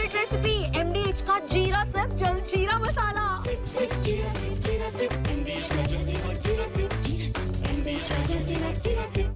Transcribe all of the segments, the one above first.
Favourite recipe MDH का जीरा SIP जल जीरा मसाला। सिप सिप जीरा सिप एमडीएच का जल जीरा सिप एमडीएच का जल जीरा सिप।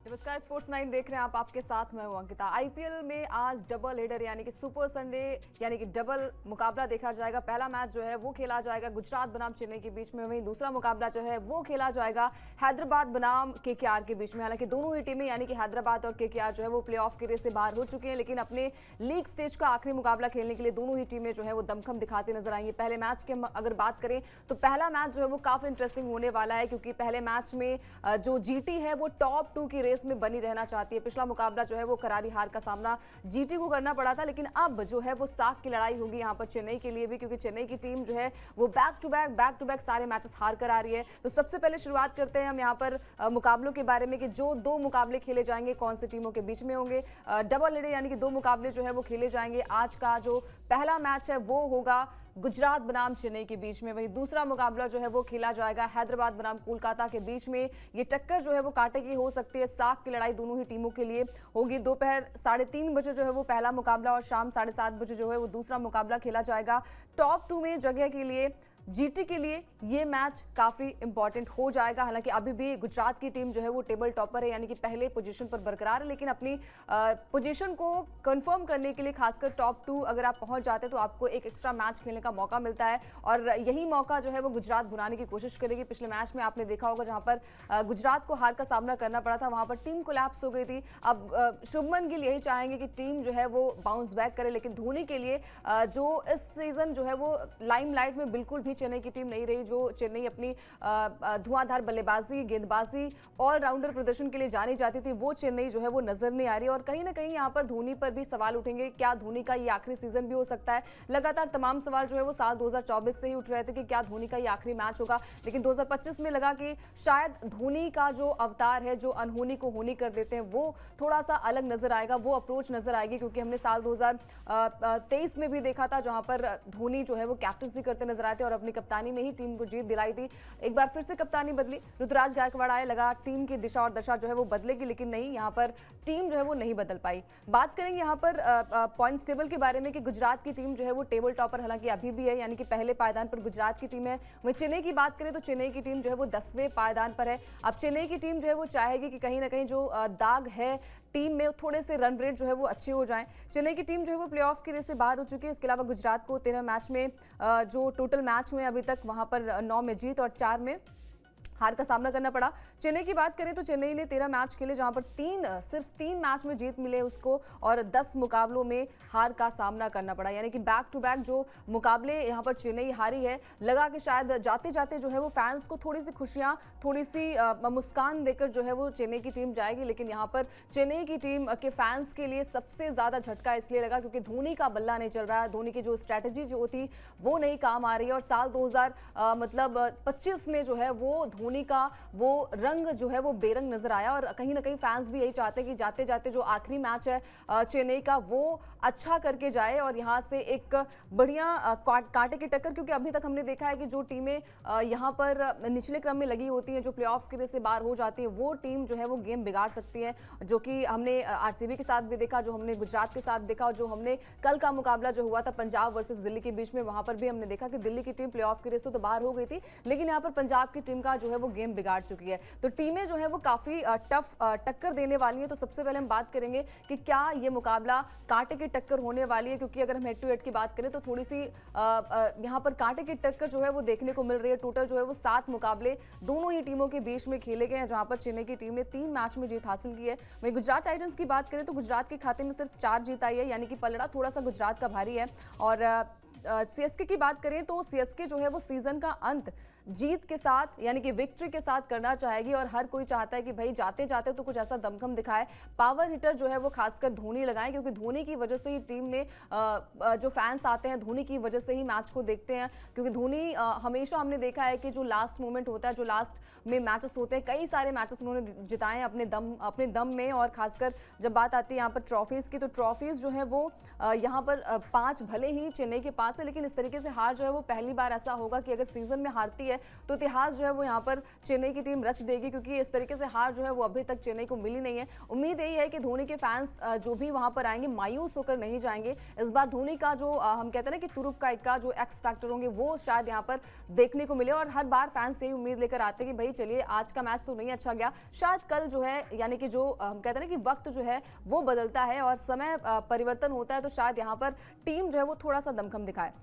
नमस्कार, स्पोर्ट्स 9 देख रहे हैं आप। आपके साथ मैं हूं अंकिता। आईपीएल में आज डबल हेडर यानी कि सुपर संडे यानी कि डबल मुकाबला देखा जाएगा। पहला मैच जो है वो खेला जाएगा गुजरात बनाम चेन्नई के बीच में, वहीं दूसरा मुकाबला जो है वो खेला जाएगा हैदराबाद बनाम केकेआर के बीच में। हालांकि दोनों ही टीमें यानी कि हैदराबाद और केकेआर जो है वो प्लेऑफ के रेस से बाहर हो चुके हैं, लेकिन अपने लीग स्टेज का आखिरी मुकाबला खेलने के लिए दोनों ही टीमें जो है वो दमखम दिखाती नजर आएंगी। पहले मैच की अगर बात करें तो पहला मैच जो है वो काफी इंटरेस्टिंग होने वाला है, क्योंकि पहले मैच में जो जीटी है वो टॉप 2 की रेस में बनी रहना चाहती है। पिछला मुकाबला जो है वो करारी हार का सामना जीटी को करना पड़ा था, लेकिन अब जो है वो साख की लड़ाई होगी यहाँ पर चेन्नई के लिए भी, क्योंकि चेन्नई की टीम जो है वो बैक टू बैक सारे मैचेस हार कर आ रही है। तो सबसे पहले शुरुआत करते हैं हम यहाँ पर मुकाबलों के बारे में कि जो 2 मुकाबले खेले जाएंगे कौन सी टीमों के बीच में होंगे। डबल हेडर यानी कि 2 मुकाबले जो है वो खेले जाएंगे। आज का जो पहला मैच है वो होगा गुजरात बनाम चेन्नई के बीच में, वहीं दूसरा मुकाबला जो है वो खेला जाएगा हैदराबाद बनाम कोलकाता के बीच में। ये टक्कर जो है वो कांटे की हो सकती है, साख की लड़ाई दोनों ही टीमों के लिए होगी। दोपहर 3:30 बजे जो है वो पहला मुकाबला और शाम 7:30 बजे जो है वो दूसरा मुकाबला खेला जाएगा। टॉप 2 में जगह के लिए जीटी के लिए ये मैच काफी इंपॉर्टेंट हो जाएगा। हालांकि अभी भी गुजरात की टीम जो है वो टेबल टॉपर है, यानी कि पहले पोजीशन पर बरकरार है, लेकिन अपनी पोजीशन को कंफर्म करने के लिए खासकर टॉप 2 अगर आप पहुंच जाते हैं तो आपको एक एक्स्ट्रा मैच खेलने का मौका मिलता है, और यही मौका जो है वो गुजरात बुलाने की कोशिश करेगी। पिछले मैच में आपने देखा होगा जहां पर गुजरात को हार का सामना करना पड़ा था, वहां पर टीम कोलैप्स हो गई थी। अब शुभमन गिल यही चाहेंगे कि टीम जो है वो बाउंस बैक करे, लेकिन धोनी के लिए जो इस सीजन जो है वो लाइमलाइट में बिल्कुल भी चेन्नई की टीम नहीं रही। जो चेन्नई अपनी धुआंधार बल्लेबाजी, गेंदबाजी, ऑलराउंडर प्रदर्शन के लिए जानी जाती थी, वो चेन्नई जो है वो नजर नहीं आ रही। और कहीं ना कहीं यहाँ पर धोनी पर भी सवाल उठेंगे, क्या धोनी का ये आखिरी सीजन भी हो सकता है। लगातार तमाम सवाल जो है वो साल 2024 से ही उठ रहे थे कि क्या धोनी का ये आखिरी मैच होगा, लेकिन 2025 में लगा कि शायद धोनी का जो अवतार है, जो अनहोनी को होनी कर देते हैं, वो थोड़ा सा अलग नजर आएगा, वो अप्रोच नजर आएगी। क्योंकि हमने साल 2023 में भी देखा था जहां पर धोनी जो है वो कैप्टनसी करते नजर आए थे और अपनी कप्तानी में ही टीम को जीत दिलाई थी। एक बार फिर से कप्तानी बदली, ऋतुराज गायकवाड़ आए, लगा टीम की दिशा और दशा जो है वो बदलेगी, लेकिन नहीं, यहाँ पर टीम जो है वो नहीं बदल पाई। बात करेंगे यहाँ पर पॉइंट्स टेबल के बारे में कि गुजरात की टीम जो है वो टेबल टॉपर हालांकि अभी भी है, यानी कि पहले पायदान पर गुजरात की टीम है। वहीं चेन्नई की बात करें तो चेन्नई की टीम जो है वो 10वें पायदान पर है। अब चेन्नई की टीम जो है वो चाहेगी कि कहीं ना कहीं जो दाग है टीम में थोड़े से रन रेट जो है वो अच्छे हो जाएं। चेन्नई की टीम जो है वो प्लेऑफ की रेस से बाहर हो चुकी है। इसके अलावा गुजरात को 13 मैच में जो टोटल मैच हुए अभी तक, वहां पर 9 में जीत और 4 में हार का सामना करना पड़ा। चेन्नई की बात करें तो चेन्नई ने 13 मैच खेले, जहां पर सिर्फ 3 मैच में जीत मिले उसको और 10 मुकाबलों में हार का सामना करना पड़ा, यानी कि बैक टू बैक जो मुकाबले यहां पर चेन्नई हारी है। लगा कि शायद जाते जाते जो है वो फैंस को थोड़ी सी खुशियां, थोड़ी सी मुस्कान देकर जो है वो चेन्नई की टीम जाएगी, लेकिन यहाँ पर चेन्नई की टीम के फैंस के लिए सबसे ज्यादा झटका इसलिए लगा क्योंकि धोनी का बल्ला नहीं चल रहा है। धोनी की जो स्ट्रैटेजी जो थी वो नहीं काम आ रही है, और साल 2025 में जो है वो धोनी का वो रंग जो है वो बेरंग नजर आया। और कहीं ना कहीं फैंस भी यही चाहते हैं कि जाते जाते जो आखिरी मैच है चेन्नई का वो अच्छा करके जाए और यहां से एक बढ़िया कांटे की टक्कर, क्योंकि अभी तक हमने देखा है कि जो टीमें यहां पर निचले क्रम में लगी होती हैं, जो प्लेऑफ के रेस से बाहर हो जाती है, वो टीम जो है वो गेम बिगाड़ सकती है, जो कि हमने आरसीबी के साथ भी देखा, जो हमने गुजरात के साथ देखा, और जो हमने कल का मुकाबला जो हुआ था पंजाब वर्सेस दिल्ली के बीच में, वहां पर भी हमने देखा कि दिल्ली की टीम प्लेऑफ के रेस से तो बाहर हो गई थी, लेकिन यहाँ पर पंजाब की टीम का जो है वो गेम बिगाड़ चुकी है। तो टीमें जो है वो काफी टफ टक्कर देने वाली है। तो सबसे पहले हम बात करेंगे कि क्या ये मुकाबला कांटे की टक्कर होने वाली है, क्योंकि अगर हम हेड टू हेड की बात करें तो थोड़ी सी यहाँ पर कांटे की टक्कर जो है वो देखने को मिल रही है। टोटल जो है वो 7 मुकाबले दोनों ही टीमों के बीच में खेले गए हैं, जहां पर चेन्नई की टीम ने 3 मैच में जीत हासिल की है। वहीं गुजरात टाइटंस की बात करें तो गुजरात के खाते में सिर्फ 4 जीत आई है, यानी कि पलड़ा थोड़ा सा गुजरात का भारी है। और सीएसके की बात करें तो सीएसके जो है वो सीजन का अंत जीत के साथ यानी कि विक्ट्री के साथ करना चाहेगी, और हर कोई चाहता है कि भाई जाते जाते तो कुछ ऐसा दमखम दिखाए, पावर हिटर जो है वो खासकर धोनी लगाएं, क्योंकि धोनी की वजह से ही टीम में जो फैंस आते हैं धोनी की वजह से ही मैच को देखते हैं। क्योंकि धोनी हमेशा हमने देखा है कि जो लास्ट मोमेंट होता है, जो लास्ट में मैचेस होते हैं, कई सारे मैचेस उन्होंने जिताए हैं अपने दम में। और खासकर जब बात आती है यहाँ पर ट्रॉफीज की, तो ट्रॉफीज जो है वो यहाँ पर 5 भले ही चेन्नई के पास है, लेकिन इस तरीके से हार जो है वो पहली बार ऐसा होगा कि अगर सीजन में हारती है है तो इतिहास जो है वो यहाँ पर चेन्नई की टीम रच देगी, क्योंकि इस तरीके से हार जो है वो अभी तक चेन्नई को मिली नहीं है। उम्मीद यही है कि धोनी के फैंस जो भी वहां पर आएंगे मायूस होकर नहीं जाएंगे। इस बार धोनी का जो हम कहते हैं ना कि तुरुप का इक्का जो एक्स फैक्टर होंगे वो शायद यहाँ पर देखने को मिले, और हर बार फैंस यही उम्मीद लेकर आते हैं कि भाई चलिए आज का मैच तो नहीं अच्छा गया, शायद कल जो है यानी कि जो हम कहते हैं ना कि वक्त जो है वो बदलता है और समय परिवर्तन होता है, तो शायद यहाँ पर टीम जो है वो थोड़ा सा दमखम दिखाए।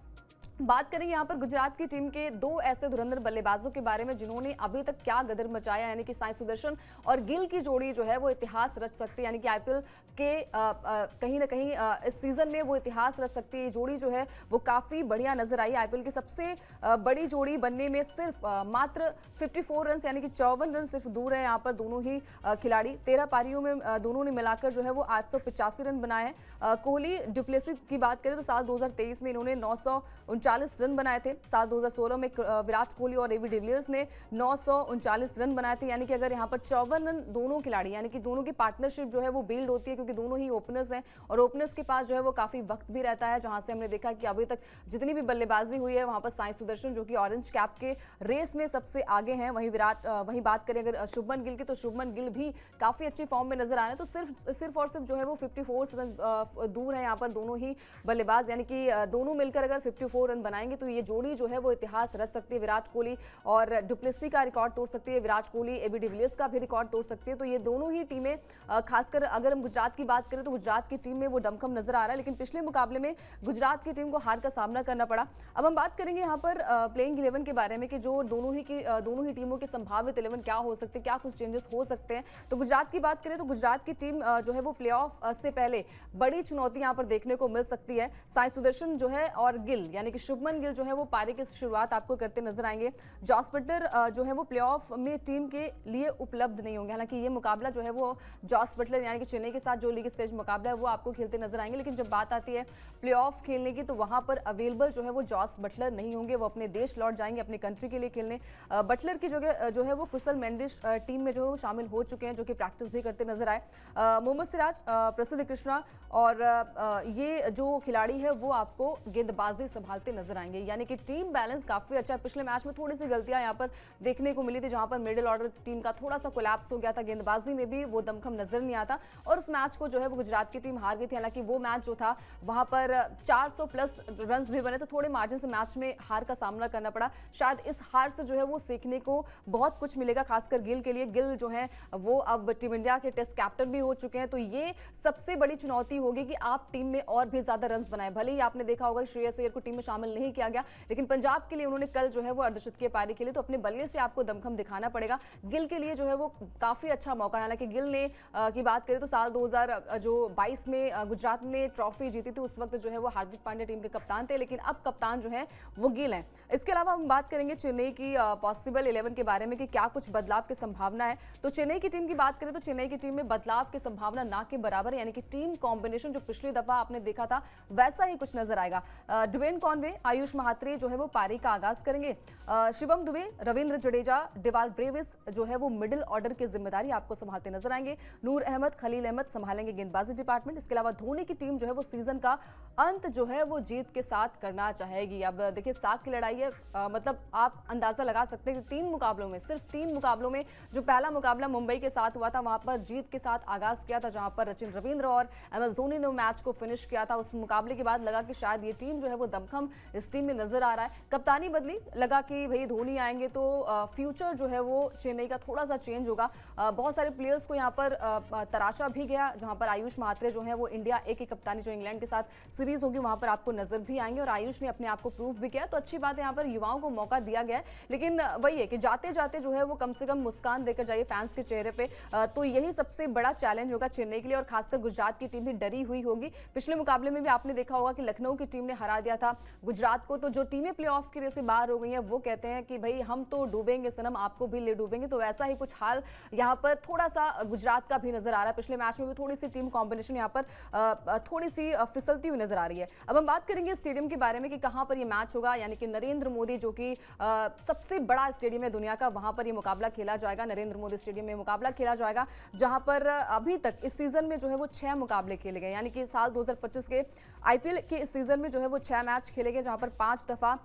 बात करें यहाँ पर गुजरात की टीम के दो ऐसे धुरंधर बल्लेबाजों के बारे में जिन्होंने अभी तक क्या गदर मचाया, यानी कि साई सुदर्शन और गिल की जोड़ी जो है वो इतिहास रच सकती है, यानी कि आईपीएल के कहीं ना कहीं इस सीजन में वो इतिहास रच सकती है। ये जोड़ी जो है वो काफी बढ़िया नजर आई। आईपीएल की सबसे बड़ी जोड़ी बनने में सिर्फ मात्र 54 रन यानी कि 54 रन सिर्फ दूर है यहाँ पर दोनों ही खिलाड़ी। 13 पारियों में दोनों ने मिलाकर जो है वो 885 रन बनाए हैं। कोहली डुप्लेसिस की बात करें तो साल 2023 में इन्होंने 939 रन बनाए थे। साल 2016 में विराट कोहली और एबी डिविलियर्स ने 939 रन बनाए थे, यानी कि अगर यहाँ पर 54 रन दोनों खिलाड़ी यानी कि दोनों की पार्टनरशिप जो है वो बिल्ड होती है, क्योंकि दोनों ही ओपनर्स हैं और ओपनर्स के पास जो है वो काफी वक्त भी रहता है, जहां से हमने देखा कि अभी तक जितनी भी बल्लेबाजी हुई है वहां पर साई सुदर्शन जो कि ऑरेंज कैप के रेस में सबसे आगे हैं। वहीं बात करें अगर शुभमन गिल की तो शुभमन गिल भी काफी अच्छी फॉर्म में नजर आ रहे हैं। तो सिर्फ और सिर्फ जो है वो 54 रन दूर है यहाँ पर दोनों ही बल्लेबाज, यानी कि दोनों मिलकर अगर 54 रन बनाएंगे तो ये जोड़ी जो है वो इतिहास रच सकती है। विराट कोहली और डुप्लेसी का रिकॉर्ड तोड़ सकती है, विराट कोहली एबी डिविलियर्स का भी रिकॉर्ड तोड़ सकती है। तो ये दोनों ही टीमें, खासकर अगर हम गुजरात की बात करें तो गुजरात की टीम में वो दमखम नजर आ रहा है, लेकिन पिछले मुकाबले में गुजरात की टीम को हार का सामना करना पड़ा। अब हम बात करेंगे यहाँ पर प्लेइंग 11 के बारे में कि जो दोनों ही टीमों के संभावित 11 क्या हो सकते हैं, क्या कुछ चेंजेस हो सकते हैं। तो गुजरात की बात करें तो गुजरात की टीम जो है वो प्लेऑफ से पहले बड़ी चुनौती यहाँ पर देखने को मिल सकती है। साई सुदर्शन जो है और गिल यानी कि शुभमन गिल जो है वो पारी की शुरुआत आपको करते नजर आएंगे। जॉस बटलर जो है वो प्लेऑफ में टीम के लिए उपलब्ध नहीं होंगे, हालांकि ये मुकाबला जो है वो जॉस बटलर यानी कि चेन्नई के साथ जो लीग स्टेज मुकाबला है वो आपको खेलते नजर आएंगे, लेकिन जब बात आती है प्लेऑफ खेलने की तो वहां पर अवेलेबल जो है वो जॉस बटलर नहीं होंगे, वो अपने देश लौट जाएंगे अपने कंट्री के लिए खेलने। बटलर की जगह जो है वो कुशल मेंडिस टीम में जो है वो शामिल हो चुके हैं, जो कि प्रैक्टिस भी करते नजर आए। मोहम्मद सिराज, प्रसिद्ध कृष्णा और ये जो खिलाड़ी है वो आपको गेंदबाजी संभालते नजर आएंगे, यानी कि टीम बैलेंस काफी अच्छा है। पिछले मैच में थोड़ी सी गलतियां यहाँ पर देखने को मिली थी, जहां पर मिडिल ऑर्डर टीम का थोड़ा सा कोलैप्स हो गया था, गेंदबाजी में भी वो दमखम नजर नहीं आता और उस मैच को जो है वो गुजरात की टीम हार गई थी। हालांकि वो मैच जो था वहां पर 400 प्लस रन्स भी बने, तो थोड़े मार्जिन से मैच में हार का सामना करना पड़ा। शायद इस हार से जो है वो सीखने को बहुत कुछ मिलेगा, खासकर गिल के लिए। गिल जो है वो अब टीम इंडिया के टेस्ट कैप्टन भी हो चुके हैं, तो ये सबसे बड़ी चुनौती होगी कि आप टीम में और भी ज्यादा रन्स बनाए। भले ही आपने देखा होगा श्रेयस अय्यर को टीम में शामिल नहीं किया गया, लेकिन पंजाब के लिए उन्होंने कल जो है वो अर्धशतकीय पारी खेली, तो अपने बल्ले से आपको दमखम दिखाना पड़ेगा। गिल के लिए जो है वो काफी अच्छा मौका है। हालांकि गिल ने की बात करें तो साल 2022 में गुजरात ने ट्रॉफी जीती थी, उस वक्त जो है वो हार्दिक पांड्या टीम के कप्तान थे, लेकिन अब कप्तान जो है वो गिल हैं। इसके अलावा हम बात करेंगे चेन्नई की पॉसिबल 11 के बारे में कि क्या कुछ बदलाव की संभावना है। तो चेन्नई की टीम की बात करें तो चेन्नई की टीम में बदलाव की संभावना ना के बराबर है, यानी कि टीम कॉम्बिनेशन जो पिछली दफा आपने देखा था वैसा ही कुछ नजर आएगा। ड्वेन कॉनवे, आयुष महात्रे जो है वो पारी का आगाज करेंगे। शिवम दुबे, रविंद्र जडेजा, डेवाल ब्रेविस जो है वो मिडिल ऑर्डर की जिम्मेदारी आपको संभालते नजर आएंगे। नूर अहमद, खलील अहमद संभालेंगे गेंदबाजी डिपार्टमेंट। इसके अलावा धोनी की टीम जो है वो सीजन का अंत जो है वो जीत के साथ करना चाहेगी। अब देखिए साख की लड़ाई है, मतलब आप अंदाजा लगा सकते हैं कि 3 मुकाबलों में, सिर्फ 3 मुकाबलों में जो पहला मुकाबला मुंबई के साथ हुआ था वहां पर जीत के साथ आगाज किया था, जहां पर सचिन रविंद्र और एमएस धोनी ने मैच को फिनिश किया था। उस मुकाबले के बाद लगा कि शायद ये टीम जो है वो दमखम इस टीम में नजर आ रहा है। कप्तानी बदली, लगा कि भाई धोनी आएंगे तो फ्यूचर जो है वो चेन्नई का थोड़ा सा चेंज होगा। बहुत सारे प्लेयर्स को यहाँ पर तराशा भी गया, जहां पर आयुष महात्रे जो है वो इंडिया ए की कप्तानी जो इंग्लैंड के साथ सीरीज होगी वहां पर आपको नजर भी आएंगे और आयुष ने अपने आप को प्रूव भी किया। तो अच्छी बात है, यहाँ पर युवाओं को मौका दिया गया है, लेकिन वही है कि जाते जाते जो है वो कम से कम मुस्कान देकर जाइए फैंस के चेहरे पे। तो यही सबसे बड़ा चैलेंज होगा चेन्नई के लिए और खासकर गुजरात की टीम भी डरी हुई होगी। पिछले मुकाबले में भी आपने देखा होगा कि लखनऊ की टीम ने हरा दिया था गुजरात को, तो जो टीमें प्लेऑफ के रेस से बाहर हो गई हैं वो कहते हैं कि भाई हम तो डूबेंगे सनम, आपको भी ले डूबेंगे। तो ऐसा ही कुछ हाल यहाँ पर थोड़ा सा गुजरात का भी नजर आ रहा है। पिछले मैच में भी थोड़ी सी टीम कॉम्बिनेशन यहाँ पर थोड़ी सी फिसलती हुई नजर आ रही है। अब हम बात करेंगे स्टेडियम के बारे में कि कहां पर ये मैच होगा, यानी कि नरेंद्र मोदी जो कि सबसे बड़ा स्टेडियम है दुनिया का, वहां पर ये मुकाबला खेला जाएगा। नरेंद्र मोदी स्टेडियम में मुकाबला खेला जाएगा, जहां पर अभी तक इस सीजन में जो है वो 6 मुकाबले खेले गए, यानी कि साल 2025 के आईपीएल के इस सीजन में जो है वो 6 मैच खेले गए, जहां पर 5 दफा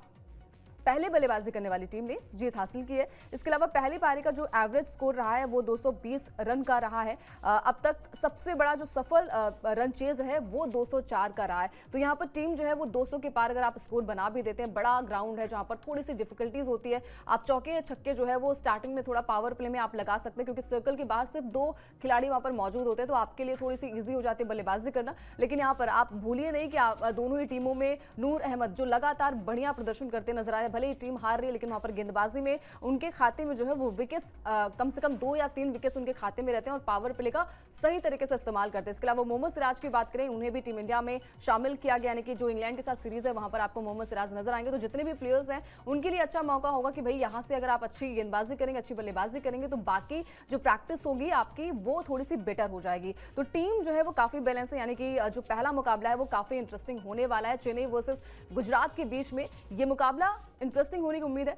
पहले बल्लेबाजी करने वाली टीम ने जीत हासिल की है। इसके अलावा पहली पारी का जो एवरेज स्कोर रहा है वो 220 रन का रहा है। अब तक सबसे बड़ा जो सफल रन चेज है वो 204 का रहा है। तो यहाँ पर टीम जो है वो 200 के पार अगर आप स्कोर बना भी देते हैं, बड़ा ग्राउंड है जहाँ पर थोड़ी सी डिफिकल्टीज होती है। आप चौके या छक्के जो है वो स्टार्टिंग में थोड़ा पावर प्ले में आप लगा सकते हैं, क्योंकि सर्कल के बाहर सिर्फ 2 खिलाड़ी वहां पर मौजूद होते हैं, तो आपके लिए थोड़ी सी इजी हो जाती है बल्लेबाजी करना। लेकिन यहाँ पर आप भूलिए नहीं कि आप दोनों ही टीमों में नूर अहमद जो लगातार बढ़िया प्रदर्शन करते नजर आ रहे हैं। भले ही टीम हार रही है लेकिन वहां पर गेंदबाजी में उनके खाते में जो है वो विकेट्स कम से कम 2 या 3 विकेट्स उनके खाते में रहते हैं और पावर प्ले का सही तरीके से इस्तेमाल करते हैं। इसके अलावा मोहम्मद सिराज की बात करें, उन्हें भी टीम इंडिया में शामिल किया गया, यानी कि जो इंग्लैंड के साथ सीरीज है वहां पर आपको मोहम्मद सिराज नजर आएंगे। तो जितने भी प्लेयर्स हैं उनके लिए अच्छा मौका होगा कि भाई यहां से अगर आप अच्छी गेंदबाजी करेंगे, अच्छी बल्लेबाजी करेंगे तो बाकी जो प्रैक्टिस होगी आपकी वो थोड़ी सी बेटर हो जाएगी। तो टीम जो है वो काफी बैलेंस है, यानी कि जो पहला मुकाबला है वो काफी इंटरेस्टिंग होने वाला है। चेन्नई वर्सेस गुजरात के बीच में ये मुकाबला इंटरेस्टिंग होने की उम्मीद है।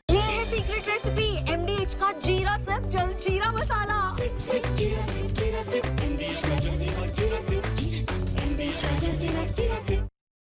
ये है सीक्रेट रेसिपी MDH का जीरा सिर्फ जलजीरा मसाला। Sip, sip, जीरा